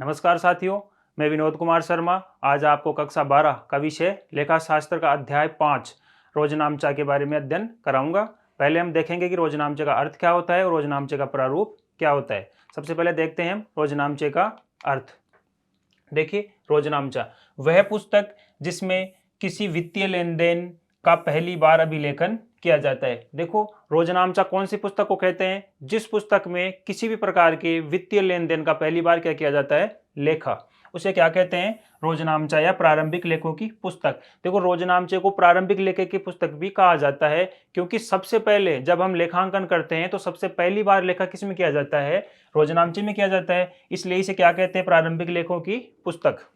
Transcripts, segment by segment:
नमस्कार साथियों, मैं विनोद कुमार शर्मा आज आपको कक्षा 12 का विषय लेखा शास्त्र का अध्याय 5 रोजनामचा के बारे में अध्ययन कराऊंगा। पहले हम देखेंगे कि रोजनामचे का अर्थ क्या होता है और रोजनामचे का प्रारूप क्या होता है। सबसे पहले देखते हैं हम रोजनामचे का अर्थ। देखिए, रोजनामचा वह पुस्तक जिसमें किसी वित्तीय लेन देन का पहली बार अभिलेखन किया जाता है। देखो, रोजनामचा कौन सी पुस्तक को कहते हैं? जिस पुस्तक में किसी भी प्रकार के वित्तीय लेन देन का पहली बार क्या किया जाता है? लेखा। उसे क्या कहते हैं? रोजनामचा या प्रारंभिक लेखों की पुस्तक। देखो, रोजनामचे को प्रारंभिक लेखे की पुस्तक भी कहा जाता है क्योंकि सबसे पहले जब हम लेखांकन करते हैं तो सबसे पहली बार लेखा किस में किया जाता है? रोजनामचे में किया जाता है। इसलिए इसे क्या कहते हैं? प्रारंभिक लेखों की पुस्तक।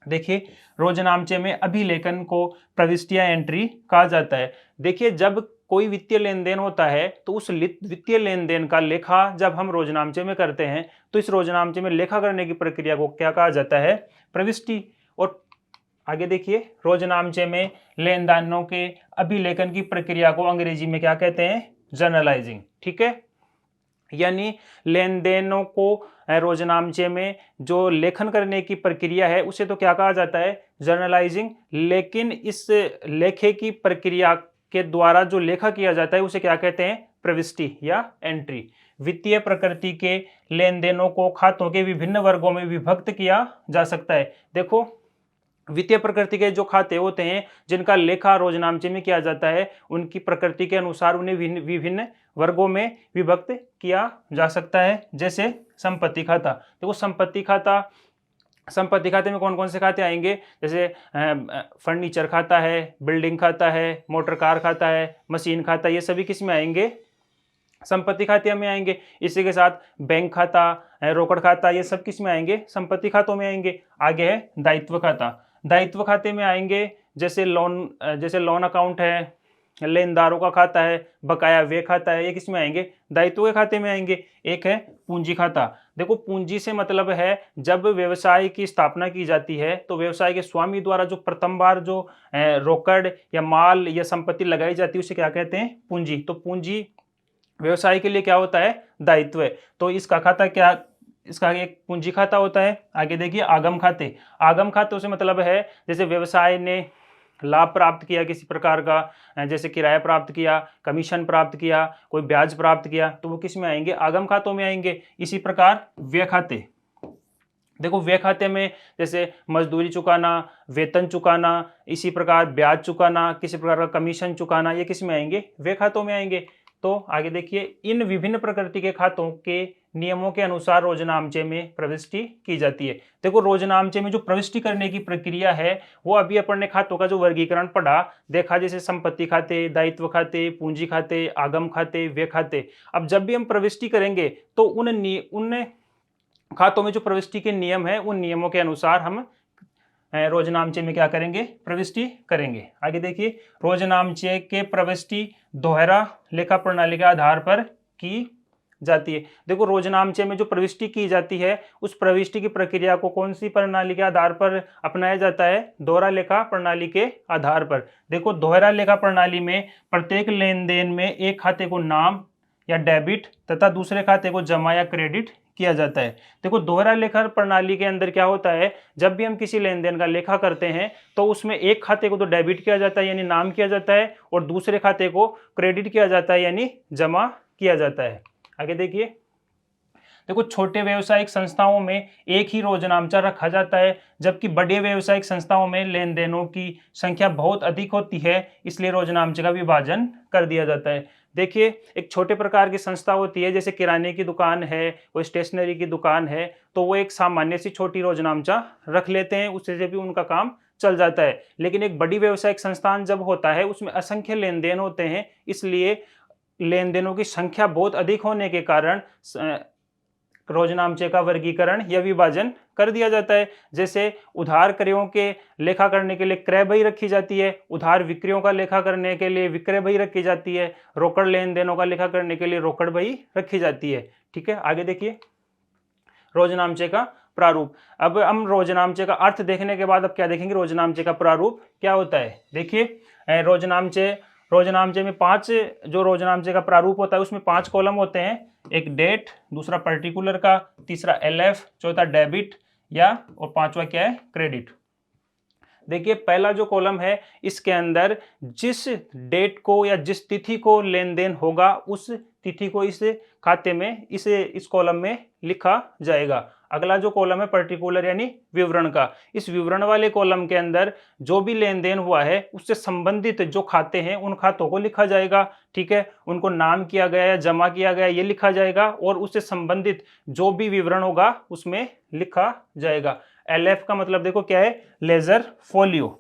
देखिए, रोजनामचे में अभिलेखन को प्रविष्टि या एंट्री कहा जाता है। देखिए, जब कोई वित्तीय लेन देन होता है तो उस वित्तीय लेन देन का लेखा जब हम रोजनामचे में करते हैं तो इस रोजनामचे में लेखा करने की प्रक्रिया को क्या कहा जाता है? प्रविष्टि। और आगे देखिए, रोजनामचे में लेनदारों के अभिलेखन की प्रक्रिया को अंग्रेजी में क्या कहते हैं? जर्नलाइजिंग। ठीक है, यानी लेन देनों को रोजनामचे में जो लेखन करने की प्रक्रिया है उसे तो क्या कहा जाता है? जर्नलाइजिंग। लेकिन इस लेखे की प्रक्रिया के द्वारा जो लेखा किया जाता है उसे क्या कहते हैं? प्रविष्टि या एंट्री। वित्तीय प्रकृति के लेन देनों को खातों के विभिन्न वर्गों में विभक्त किया जा सकता है। देखो, वित्तीय प्रकृति के जो खाते होते हैं जिनका लेखा रोजनामचे में किया जाता है उनकी प्रकृति के अनुसार उन्हें विभिन्न वर्गों में विभक्त किया जा सकता है। जैसे संपत्ति खाता। देखो, संपत्ति खाते में कौन कौन से खाते आएंगे? जैसे फर्नीचर खाता है, बिल्डिंग खाता है, मोटर कार खाता है, मशीन खाता, ये सभी किस में आएंगे? संपत्ति खाते में आएंगे। इसी के साथ बैंक खाता, रोकड़ खाता, ये सब किस में आएंगे? संपत्ति खातों में आएंगे। आगे है दायित्व खाता। दायित्व खाते में आएंगे जैसे लोन अकाउंट है, लेनदारों का खाता है, बकाया व्यय खाता है, ये किस में आएंगे? दायित्व के खाते में आएंगे। एक है पूंजी खाता। देखो, पूंजी से मतलब है जब व्यवसाय की स्थापना की जाती है तो व्यवसाय के स्वामी द्वारा जो प्रथम बार जो रोकड़ या माल या संपत्ति लगाई जाती है उसे क्या कहते हैं? पूंजी। तो पूंजी व्यवसाय के लिए क्या होता है? दायित्व है। तो इसका खाता क्या? इसका एक पूंजी खाता होता है। आगे देखिए, आगम खाते। आगम खातों से मतलब है जैसे व्यवसाय ने लाभ प्राप्त किया किसी प्रकार का, जैसे किराया प्राप्त किया, कमीशन प्राप्त किया, कोई ब्याज प्राप्त किया, तो वो किस में आएंगे? आगम खातों में आएंगे। इसी प्रकार व्यय खाते। देखो, व्यय खाते में जैसे मजदूरी चुकाना, वेतन चुकाना, इसी प्रकार ब्याज चुकाना, किसी प्रकार का कमीशन चुकाना, ये किस में आएंगे? व्यय खातों में आएंगे। तो आगे देखिए, इन विभिन्न प्रकृति के खातों के नियमों के अनुसार रोजनामचे में प्रविष्टि की जाती है। देखो, रोजनामचे में जो प्रविष्टि करने की प्रक्रिया है वो अभी अपन ने खातों का जो वर्गीकरण पढ़ा देखा, जैसे संपत्ति खाते, दायित्व खाते, पूंजी खाते, आगम खाते, व्यय खाते। अब जब भी हम प्रविष्टि करेंगे तो उन खातों में जो प्रविष्टि के नियम है उन नियमों के अनुसार हम रोजनामचे में क्या करेंगे? प्रविष्टि करेंगे। आगे देखिए, रोजनामचे के प्रविष्टि दोहरा लेखा प्रणाली के आधार पर की जाती है। देखो, रोजनामचे में जो प्रविष्टि की जाती है उस प्रविष्टि की प्रक्रिया को कौन सी प्रणाली के आधार पर अपनाया जाता है? दोहरा लेखा प्रणाली के आधार पर। देखो, दोहरा लेखा प्रणाली में प्रत्येक लेन देन में एक खाते को नाम या डेबिट तथा दूसरे खाते को जमा या क्रेडिट किया जाता है। देखो, दोहरा लेखा प्रणाली के अंदर क्या होता है? जब भी हम किसी लेन देन का लेखा करते हैं तो उसमें एक खाते को तो डेबिट किया जाता है यानी नाम किया जाता है और दूसरे खाते को क्रेडिट किया जाता है यानी जमा किया जाता है। आगे देखिए, देखो, छोटे व्यावसायिक संस्थाओं में एक ही रोजनामचा रखा जाता है जबकि बड़े व्यावसायिक संस्थाओं में लेन देनों की संख्या बहुत अधिक होती है, इसलिए रोजनामचे का विभाजन कर दिया जाता है। देखिए, एक छोटे प्रकार की संस्था होती है जैसे किराने की दुकान है, कोई स्टेशनरी की दुकान है, तो वो एक सामान्य सी छोटी रोजनामचा रख लेते हैं, उससे भी उनका काम चल जाता है। लेकिन एक बड़ी व्यावसायिक संस्थान जब होता है उसमें असंख्य लेन देन होते हैं, इसलिए लेन देनों की संख्या बहुत अधिक होने के कारण रोजनामचे का वर्गीकरण या विभाजन कर दिया जाता है। जैसे उधार क्रयों के लेखा करने के लिए क्रय बही रखी जाती है, उधार विक्रयों का लेखा करने के लिए विक्रय बही रखी जाती है, रोकड़ लेन देनों का लेखा करने के लिए रोकड़ बही रखी जाती है। ठीक है, आगे देखिए, रोजनामचे का प्रारूप। अब हम रोजनामचे का अर्थ देखने के बाद अब क्या देखेंगे? रोजनामचे का प्रारूप क्या होता है। देखिए, रोजनामचे में 5 जो रोजनामचे का प्रारूप होता है उसमें 5 कॉलम होते हैं। एक डेट, दूसरा पर्टिकुलर का, तीसरा एलएफ, चौथा डेबिट, या और पांचवा क्या है, क्रेडिट। देखिए पहला जो कॉलम है इसके अंदर जिस डेट को या जिस तिथि को लेन देन होगा उस तिथि को इस खाते में इस कॉलम में लिखा जाएगा। अगला जो कॉलम है पर्टिकुलर यानी विवरण का, इस विवरण वाले कॉलम के अंदर जो भी लेन देन हुआ है उससे संबंधित जो खाते हैं उन खातों को लिखा जाएगा। ठीक है, उनको नाम किया गया है, जमा किया गया ये लिखा जाएगा और उससे संबंधित जो भी विवरण होगा उसमें लिखा जाएगा। LF का मतलब देखो क्या है, लेजर फोलियो।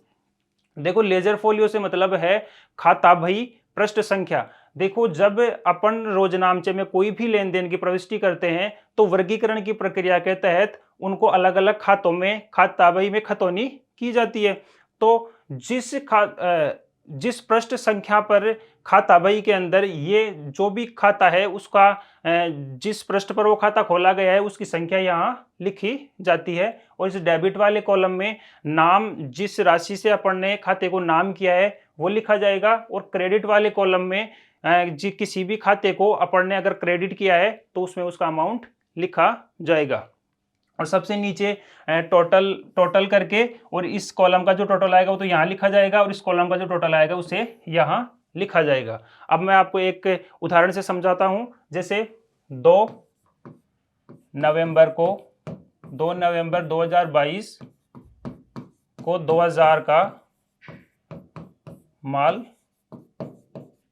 देखो लेजर फोलियो से मतलब है खाता बही पृष्ठ संख्या। देखो जब अपन रोजनामचे में कोई भी लेन देन की प्रविष्टि करते हैं तो वर्गीकरण की प्रक्रिया के तहत उनको अलग अलग खातों में खाता बही में खतौनी की जाती है। तो जिस पृष्ठ संख्या पर खाता बही के अंदर ये जो भी खाता है उसका जिस पृष्ठ पर वो खाता खोला गया है उसकी संख्या यहाँ लिखी जाती है। और इस डेबिट वाले कॉलम में नाम, जिस राशि से अपन ने खाते को नाम किया है वो लिखा जाएगा। और क्रेडिट वाले कॉलम में किसी भी खाते को अपन ने अगर क्रेडिट किया है तो उसमें उसका अमाउंट लिखा जाएगा। और सबसे नीचे टोटल करके और इस कॉलम का जो टोटल आएगा वो तो यहाँ लिखा जाएगा और इस कॉलम का जो टोटल आएगा उसे यहाँ लिखा जाएगा। अब मैं आपको एक उदाहरण से समझाता हूँ। जैसे 2 नवंबर 2022 को 2000 का माल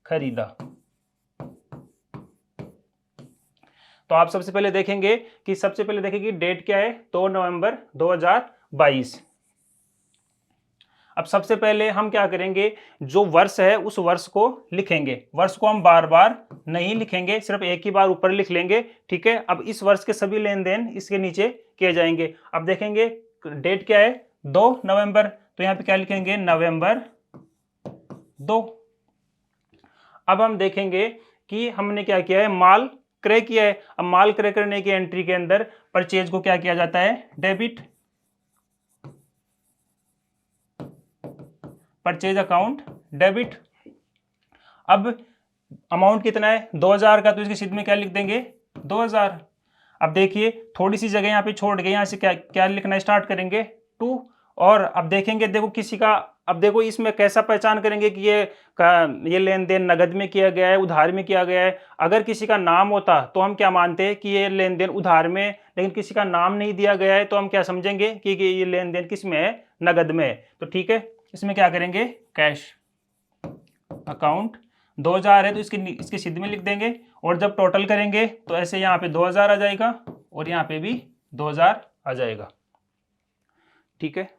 खरीदा। तो आप सबसे पहले देखेंगे कि डेट क्या है, 2 नवंबर 2022। अब सबसे पहले हम क्या करेंगे, जो वर्ष है उस वर्ष को लिखेंगे। वर्ष को हम बार बार नहीं लिखेंगे, सिर्फ एक ही बार ऊपर लिख लेंगे। ठीक है, अब इस वर्ष के सभी लेन देन इसके नीचे किए जाएंगे। अब देखेंगे डेट क्या है, 2 नवंबर, तो यहाँ पे क्या लिखेंगे, नवंबर 2। अब हम देखेंगे कि हमने क्या किया है, माल क्रय किया है। अब माल क्रय करने की एंट्री के अंदर परचेज को क्या किया जाता है, डेबिट, परचेज अकाउंट डेबिट। अब अमाउंट कितना है, 2000 का, तो इसके सिद्ध में क्या लिख देंगे, 2000। अब देखिए थोड़ी सी जगह यहाँ पे छोड़ के यहाँ से क्या लिखना स्टार्ट करेंगे, 2। और अब देखेंगे, देखो किसी का, अब देखो इसमें कैसा पहचान करेंगे कि ये लेन देन नगद में किया गया है, उधार में किया गया है। अगर किसी का नाम होता तो हम क्या मानते हैं कि ये लेन देन उधार में, लेकिन किसी का नाम नहीं दिया गया है तो हम क्या समझेंगे कि ये लेन देन किस में है, नगद में है। तो ठीक है, इसमें क्या करेंगे, कैश अकाउंट 2000 है तो इसके सिद्ध में लिख देंगे। और जब टोटल करेंगे तो ऐसे यहाँ पे 2000 आ जाएगा और यहाँ पे भी 2000 आ जाएगा। ठीक है।